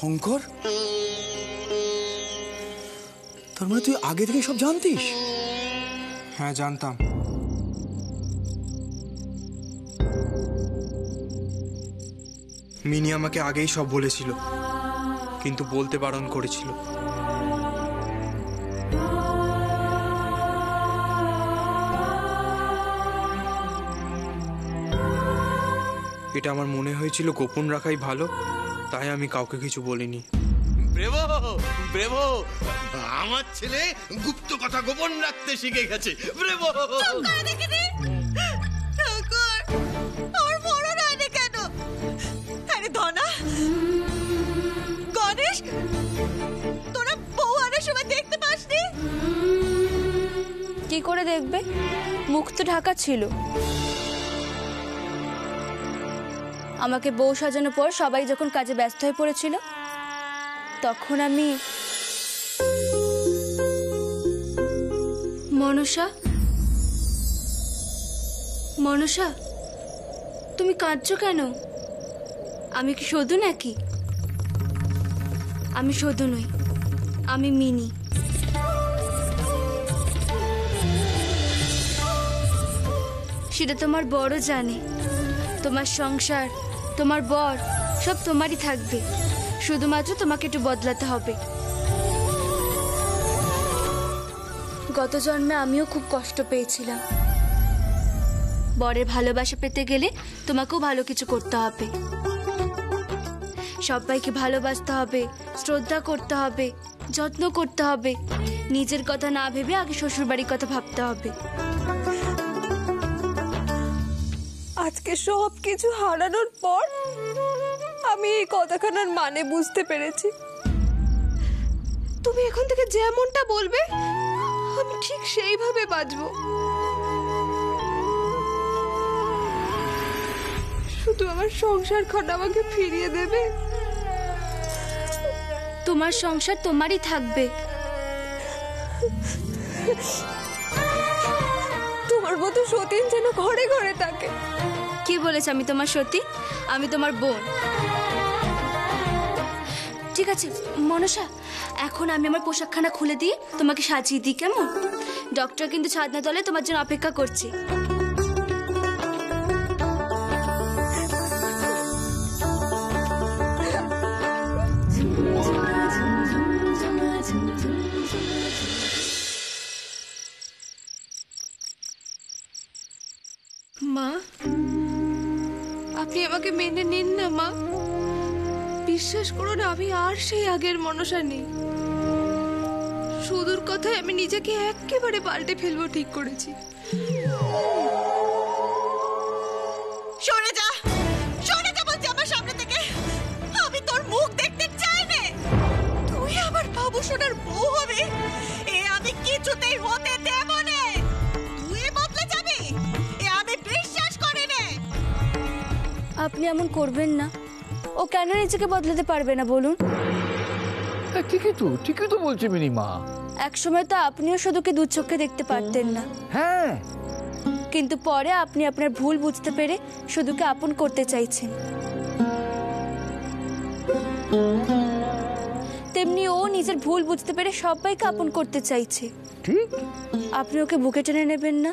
শঙ্কর, তার মানে তুই আগে থেকে সব জানতিস? হ্যাঁ, জানতাম। মিনি আমাকে আগেই সব বলেছিল, কিন্তু বলতে বারণ করেছিল। এটা আমার মনে হয়েছিল গোপন রাখাই ভালো, তাই আমি কাউকে কিছু বলিনি। ব্রেভো ব্রেভো, আমার ছেলে গুপ্ত কথা গোপন রাখতে শিখে গেছে। ব্রেভো। আমার মরণ হয়নি কেন? আরে ধনা, গণেশ, তোরা বউ আনার সময় দেখতে পাসনি? কি করে দেখবে? মুখ তো ঢাকা ছিল। আমাকে বউ সাজানোর পর সবাই যখন কাজে ব্যস্ত হয়ে পড়েছিল, তখন আমি... মনসা, মনসা, তুমি কাঁদছো কেন? আমি কি সধু নাকি? আমি সধু নই, আমি মিনি। সেটা তোমার বড় জানে। তোমার সংসার, তোমার বর সব তোমারই থাকবে, শুধুমাত্র তোমাকে একটু বদলাতে হবে। গত জন্মে আমিও খুব কষ্ট পেয়েছিলাম। বরের ভালোবাসা পেতে গেলে তোমাকেও ভালো কিছু করতে হবে। সবাইকে ভালোবাসতে হবে, শ্রদ্ধা করতে হবে, যত্ন করতে হবে। নিজের কথা না ভেবে আগে শ্বশুরবাড়ির কথা ভাবতে হবে। আজকে সব কিছু হারানোর পর আমি এই কথাখানার মানে বুঝতে পেরেছি। তুমি এখন থেকে যেমনটা বলবে আমি ঠিক সেইভাবে বাঁচবো। শুধু আমার সংসারখানা আমাকে ফিরিয়ে দেবে। তোমার সংসার তোমারই থাকবে। তোমার মতো সতীন যেন ঘরে ঘরে থাকে। কি বলেছ আমি তোমার সতী? আমি তোমার বোন। ঠিক আছে মনসা, এখন আমি আমার পোশাকখানা খুলে দিয়ে তোমাকে সাজিয়ে দিই, কেমন? ডক্টর কিন্তু ছাদনা তলে তোমার জন্য অপেক্ষা করছে। মা, আপনি আমাকে মেনে নিন না মা। বিশ্বাস করুন, আমি আর সেই আগের মনসা নেই। সুদূর কথায় আমি নিজেকে একেবারে পাল্টে ফেলবো ঠিক করেছি। সরে যা, সরে যা বলছি আমার সামনে থেকে। আমি তোর মুখ দেখতে চাই না। তুই আমার বাবু সোনার বউ হবে, এ আমি কিছুতেই হতে দেব না। তুই বদলে যাবি, এ আমি বিশ্বাস করি না। আপনি এমন করবেন না। ও কেন নিজেকে বদলাতে পারবে না বলুন? ঠিকই তো বলছি মিনিমা। এক সময় তো আপনিও শুধুকে দু চোখে দেখতে পারতেন না। হ্যাঁ, কিন্তু পরে আপনি আপনার ভুল বুঝতে পেরে শুধুকে আপন করতে চাইছেন। তেমনি ও নিজের ভুল বুঝতে পেরে সবাইকে আপন করতে চাইছে। ঠিক। আপনি ওকে বুকে টেনে নেবেন না?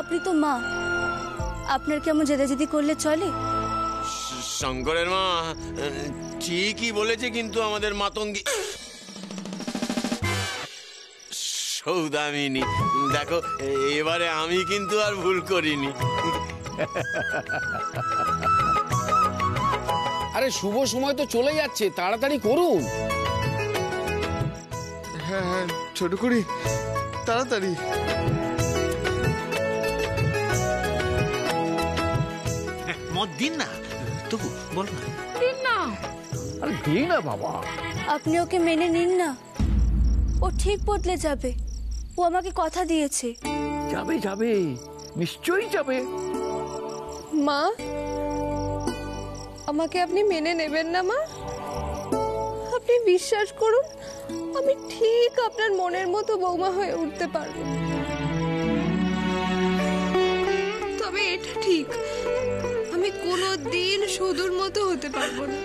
আপনি তো মা, আপনার কেমন জেদাজেদি করলে চলে? শঙ্করের মা ঠিকই বলেছে, কিন্তু আমাদের মাতঙ্গী সৌদামিনী, দেখো এবারে আমি কিন্তু আর ভুল করিনি। আরে শুভ সময় তো চলে যাচ্ছে, তাড়াতাড়ি করুন। হ্যাঁ হ্যাঁ, ছোট করি, তাড়াতাড়ি। মত দিন না, তবু বল না। দিন না, আরে দিন না বাবা। আপনি ওকে মেনে নিন না, ও ঠিক বদলে যাবে। ও আমাকে কথা দিয়েছে। যাবে যাবে, নিশ্চয়ই যাবে। মা, আমাকে আপনি মেনে নেবেন না মা? আপনি বিশ্বাস করুন, আমি ঠিক আপনার মনের মতো বৌমা হয়ে উঠতে পারবো। ঠিক, আমি কোনো দিন শুধুর মতো হতে পারবো না।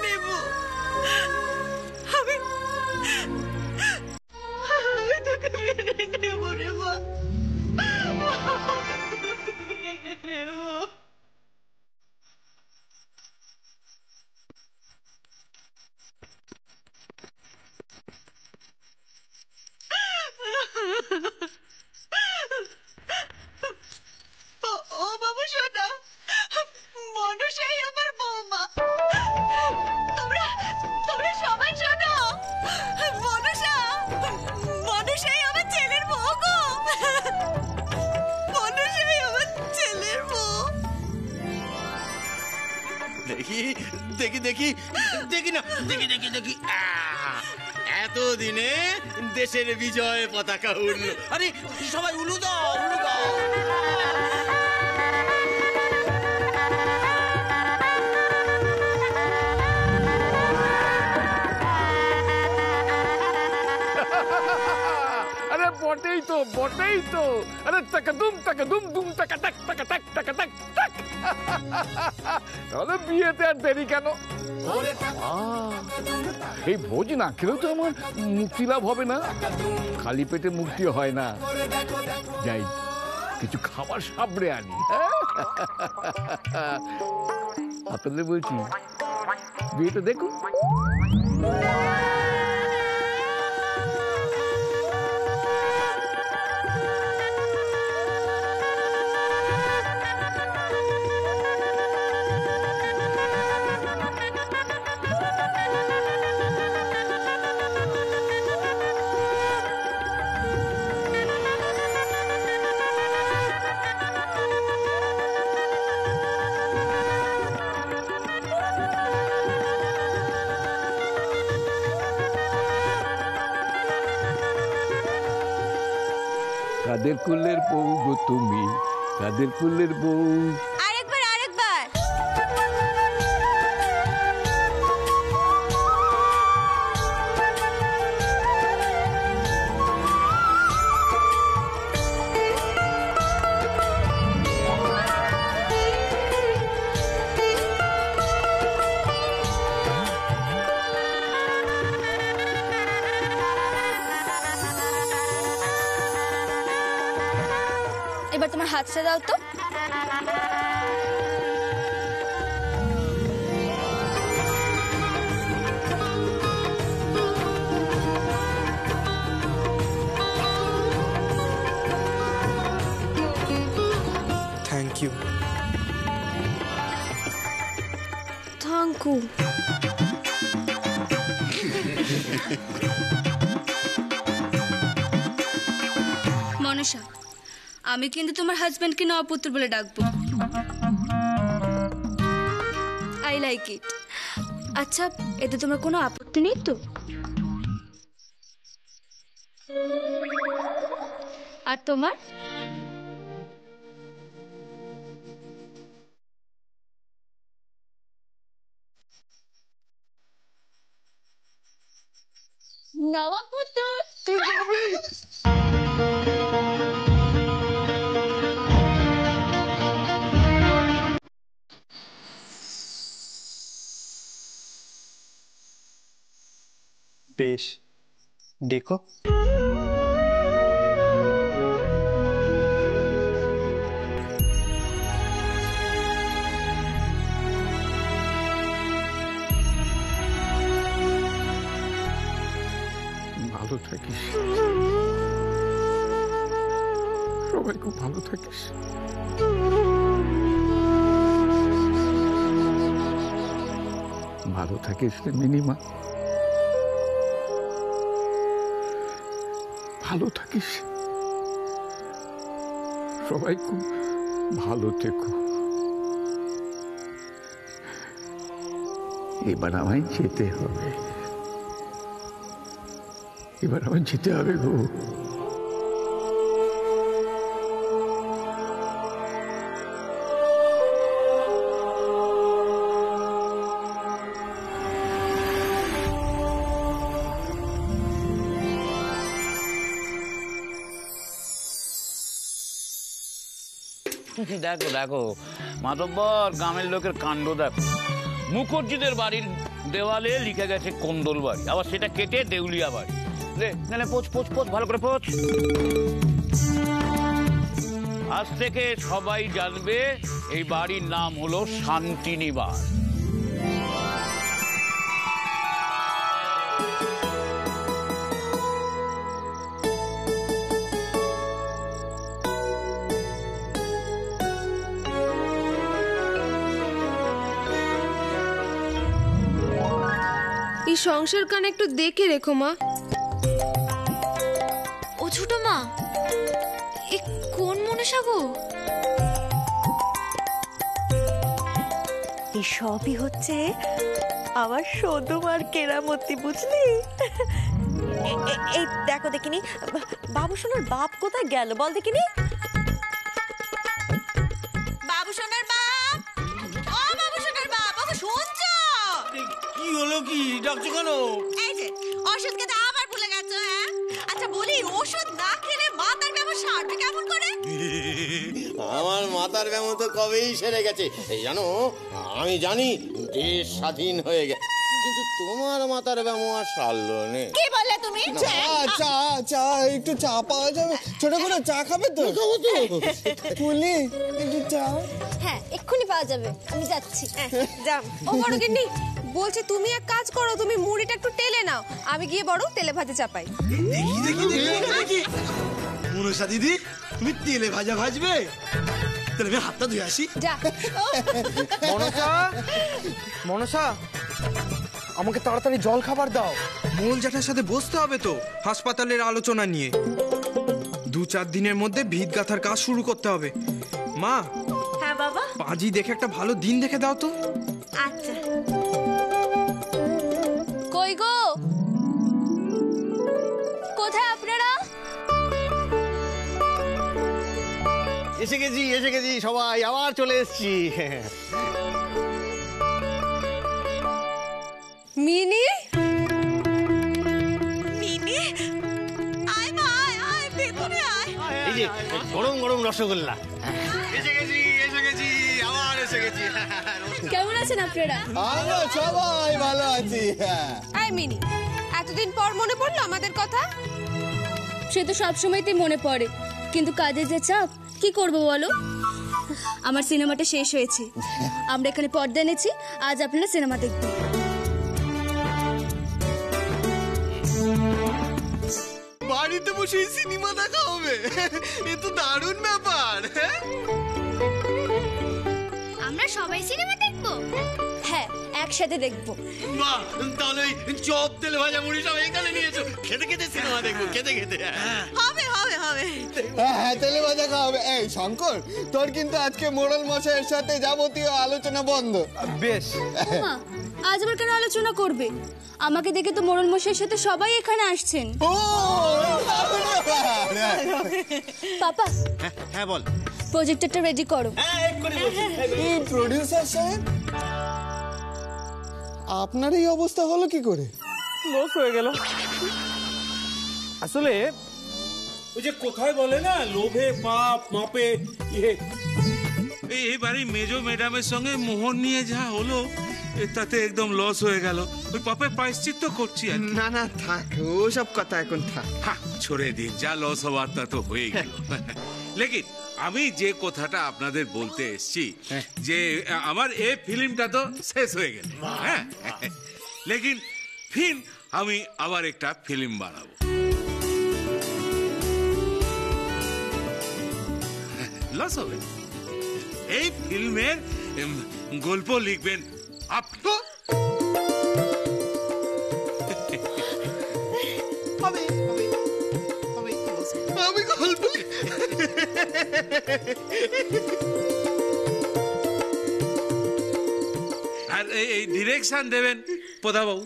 নেবো, আমি তোকে মেনে নেবো রে মা। নেবো। ও বাবু শোনো, মনুষাই আমার বৌমা। তোমরা তোমরা সবাই শোনো, মনুষাই আমার ছেলের বউ গো। মনুষাই আমার ছেলের বউ। দেখি দেখি দেখি দেখি না দেখি দেখি দেখি এতদিনে দেশের বিজয় পতাকা উড়ল। আরে সবাই উলু দাও, উলু দাও। আরে বটেই তো, বটেই তো। আরে টাকাদুম দুম টাকা টাক টাকা টাক টাকা টাক টাক। তাহলে বিয়েতে আর দেরি কেন? এই ভোজ না খেলেও তো আমার মুক্তি লাভ হবে না। খালি পেটে মুক্তি হয় না। যাই কিছু খাবার সাবড়ে আনি। আপনাদের বলছি বিয়েটা দেখুন। কাদের কুলের বউ গো তুমি, কাদের কুলের বউ। আরেকবার আরেকবার। এবার তোমার হাতটা দাও তো। Thank you. Thank you. Manasa, আমি কিন্তু তোমার হাজবেন্ডকে নপুত্র বলে ডাকবো। I like it. আচ্ছা, এতে তোমার কোনো আপত্তি নেই তো? আর তোমার? নপুত্র তুই যাবি? বেশ, দেখো। ভালো থাকিস, সবাই খুব ভালো থাকিস। ভালো থাকিস রে মিনিমা, ভালো থাকিস। সবাই খুব ভালো থেকো। এবার আমায় যেতে হবে, এবার আমায় যেতে হবে গো। দেখো দেখো মাতব্বর, গ্রামের লোকের কাণ্ড দেখো। মুখর্জিদের বাড়ির দেওয়ালে লিখে গেছে কোন্দল বাড়ি, আবার সেটা কেটে দেউলিয়া বাড়ি। নে পোচ পোচ পোচ, ভালো করে পোচ। আজ থেকে সবাই জানবে এই বাড়ির নাম হলো শান্তিনিবাস। এই সংসার কান একটু দেখে রেখো মা। ও ছোট মা, এ কোন মনসা গো? এই সবই হচ্ছে আমার সদুমার কেরামতি, বুঝলি? এই দেখো দেখিনি, বাবু সোনার বাপ কোথায় গেল বল দেখিনি? বাবু সোনার বাপ, ও বাবু সোনার বাপ, ওকে শুনছো? কি হলো, কি ডাকছো কেন? এই যে ওষুধ খেতে আবার ভুলে গেছো? হ্যাঁ, আচ্ছা বলি, ওষুধ না খেলে মাথার ব্যামো সারবে কেমন করে? আমার মাথার ব্যামো তো কবেই সেরে গেছে। এই জানো, আমি জানি দেশ স্বাধীন হয়ে গেছে, কিন্তু তোমার মাথার ব্যামো আর সারলো নে। কি বললে তুমি? চা চা একটু চা পাওয়া যাবে? ছোট করে চা খাবে তো? খাবো তো। কুলি একটু চা। হ্যাঁ, এক্ষুনি পাওয়া যাবে, আমি যাচ্ছি। যাম। ও বড় গিন্নি, বলছি তুমি এক কাজ করো, তুমি মুড়িটা একটু টেলে নাও, আমি গিয়ে বড় তেলে ভাজে চাপাই। দেখি মনসা দিদি, তুমি তেলে ভাজা ভাজবে? তাহলে আমি হাতটা ধুয়ে আসি। যা। মনসা, মনসা, আমাকে তাড়াতাড়ি জল খাবার দাও। মোল জ্যাঠার সাথে বসতে হবে তো হাসপাতালের আলোচনা নিয়ে। 2-4 দিনের মধ্যে ভিত গাঁথার কাজ শুরু করতে হবে। মা, হ্যাঁ বাবা। পাঁজি দেখে একটা ভালো দিন দেখে দাও তো। আচ্ছা। কই গো, কোথায় আপনারা? এসে গেছি সবাই, আবার চলে এসেছি। মিনি, মিনি, আয় মা, আয় ভেতরে আয়। এই যে গরম গরম রসগোল্লা। এসে গেছি, আবার এসে গেছি। কেমন আছেন আপনারা? আমরা সবাই ভালো আছি। আয় মিনি, এতদিন পর মনে পড়লো আমাদের কথা? সে তো সবসময়তেই মনে পড়ে, কিন্তু কাজের যে চাপ, কি করব বলো? আমার সিনেমাটা শেষ হয়েছে, আমরা এখানে পর্দা এনেছি, আজ আপনারা সিনেমা দেখবেন। বাড়িতে বসে সিনেমা দেখা হবে, এ তো দারুণ ব্যাপার। আমরা সবাই সিনেমা দেখবো? হ্যাঁ, একসাথে দেখবো। বাহ, তাহলে ওই চপ তেলে ভাজা মুড়ি সব এখানে নিয়েছো, খেতে খেতে সিনেমা দেখবো, খেতে খেতে। হবে হবে হবে। হ্যাঁ, তেলে ভাজা খাওয়া হবে। এই শঙ্কর, তোর কিন্তু আজকে মোড়ল মশাইয়ের সাথে যাবতীয় আলোচনা বন্ধ। বেশ। মা, আজ আবার কেন আলোচনা করবে? আমাকে দেখে তো মোড়ল মশাইয়ের সাথে সবাই এখানে আসছেন। ও দারুণ ব্যাপার। পাপা, হ্যাঁ বল। প্রজেক্টরটা রেডি করো। এই প্রোডিউসার সাহেব, আপনার এই অবস্থা হলো কি করে? লস হয়ে গেল। আসলে ওই যে কোথায় বলে না, লোভে পাপ মাপে ইয়ে। এই বাড়ি মেজো ম্যাডামের সঙ্গে মোহন নিয়ে যা হলো, তাতে একদম লস হয়ে গেল। ওই পাপের প্রায়শ্চিত্ত করছি আর কি। না না, থাক, ওসব কথা এখন থাক। ছোড়ে দিন, যা লস হওয়ার তা তো হয়ে গেল। লেকিন আমি যে কথাটা আপনাদের বলতে এসছি, যে আমার এই ফিল্মটা তো শেষ হয়ে গেল, হ্যাঁ, লেকিন ফির আমি আবার একটা ফিল্ম বানাবো। লস হবে। এই ফিল্মের গল্প লিখবেন আপনি। আমি গল্প আর এই ডিরেকশন দেবেন পদাবাবু।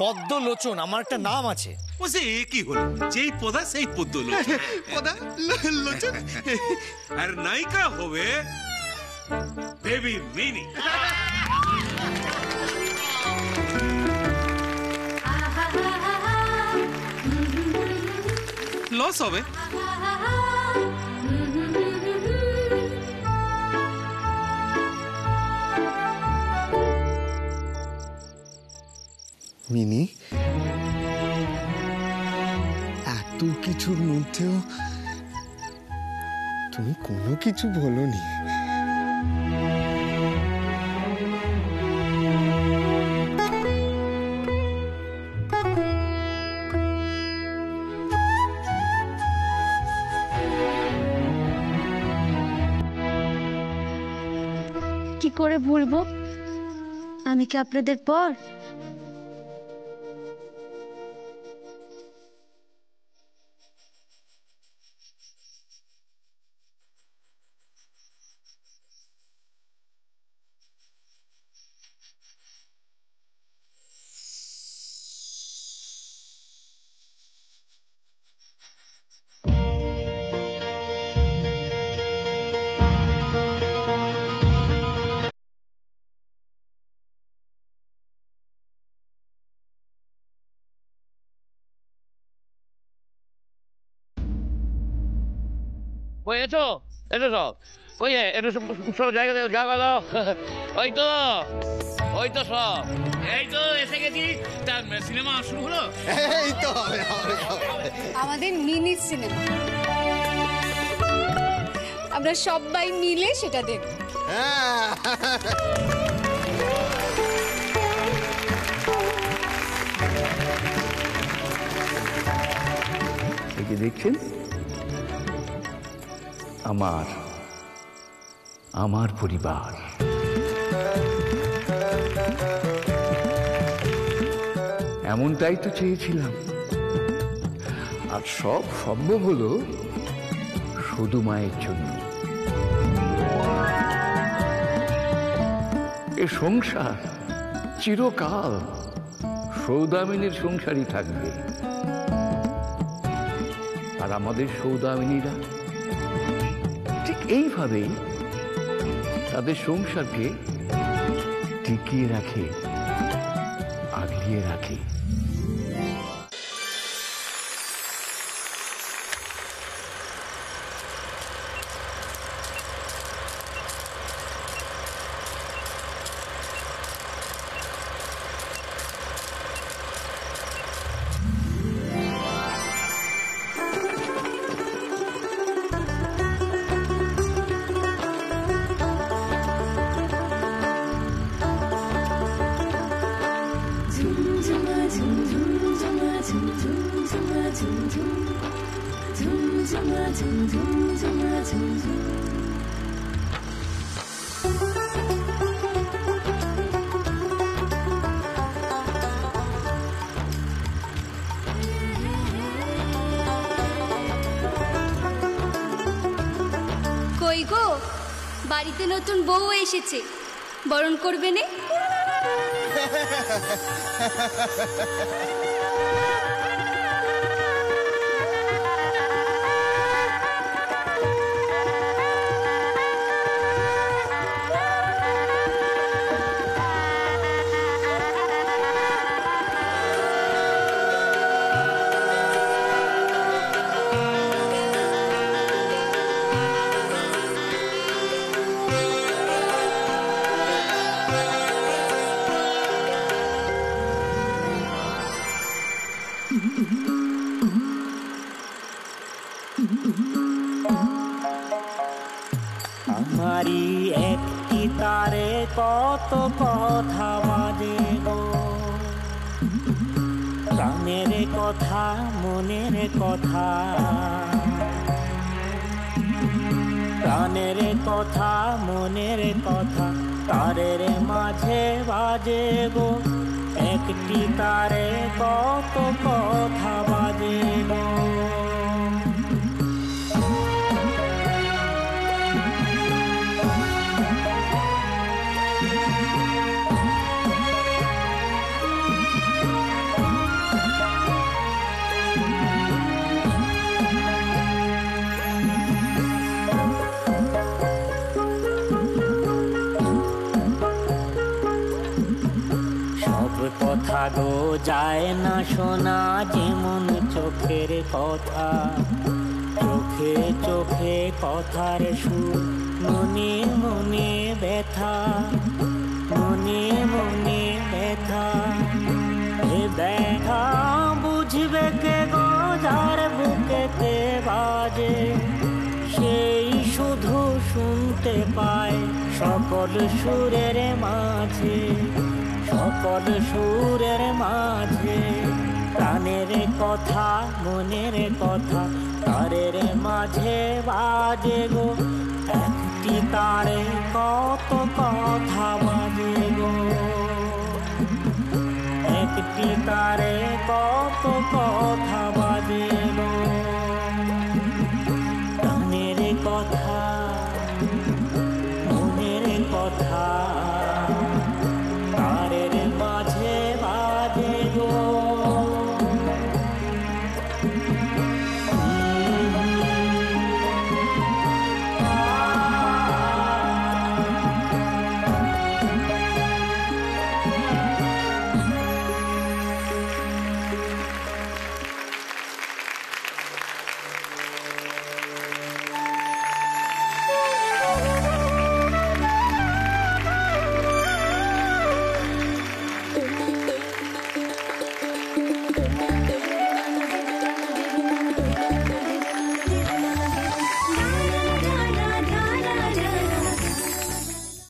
পদ্মলোচন আমার একটা নাম আছে। ও সে কি হলো, যেই পদা সেই পদ্মলোচন। পদা লোচন। আর নায়িকা হবে বেবি মিনি। লস হবে। মিনি, এত কিছুর মধ্যেও তুমি কোনো কিছু বলোনি। কি করে ভুলবো? আমি কি আপনাদের পর? ওই এসো এসো সব, ওই একটু সব জায়গা দাও। ওই তো সব, এই তো এসে গেছি। তার সিনেমা শুরু হলো। এই তো আমাদের মিনি সিনেমা, আমরা সবাই মিলে সেটা দেখব। দেখছেন আমার পরিবার। এমনটাই তো চেয়েছিলাম, আর সব সম্ভব হলো শুধু মায়ের জন্য। এ সংসার চিরকাল সৌদামিনীর সংসারই থাকবে, আর আমাদের সৌদামিনীরা ঠিক এইভাবেই তাদের সংসারকে টিকিয়ে রাখে, আগলিয়ে রাখে। কই গো, বাড়িতে নতুন বউ এসেছে, বরণ করবে নে? আমারি একটি তারে কত কথা বাজে গো, প্রাণের কথা মনের কথা, প্রাণের কথা মনের কথা তারের মাঝে বাজে গো, একটি তারে কত কথা বাজে গো। কথা গো যায় না শোনা, যেমন চোখের কথা, চোখে চোখে কথার সুর, মনে মনে ব্যথা, মনে মনে ব্যথা, দেখা বুঝবে কে গো যার বুকেতে বাজে, সেই শুধু শুনতে পায় সকল সুরের মাঝে, সকল সুরের মাঝে। প্রাণের কথা মনের কথা তারের মাঝে বাজে গো, একটি তারে কত কথা বাজে গো, একটি তারে কত কথা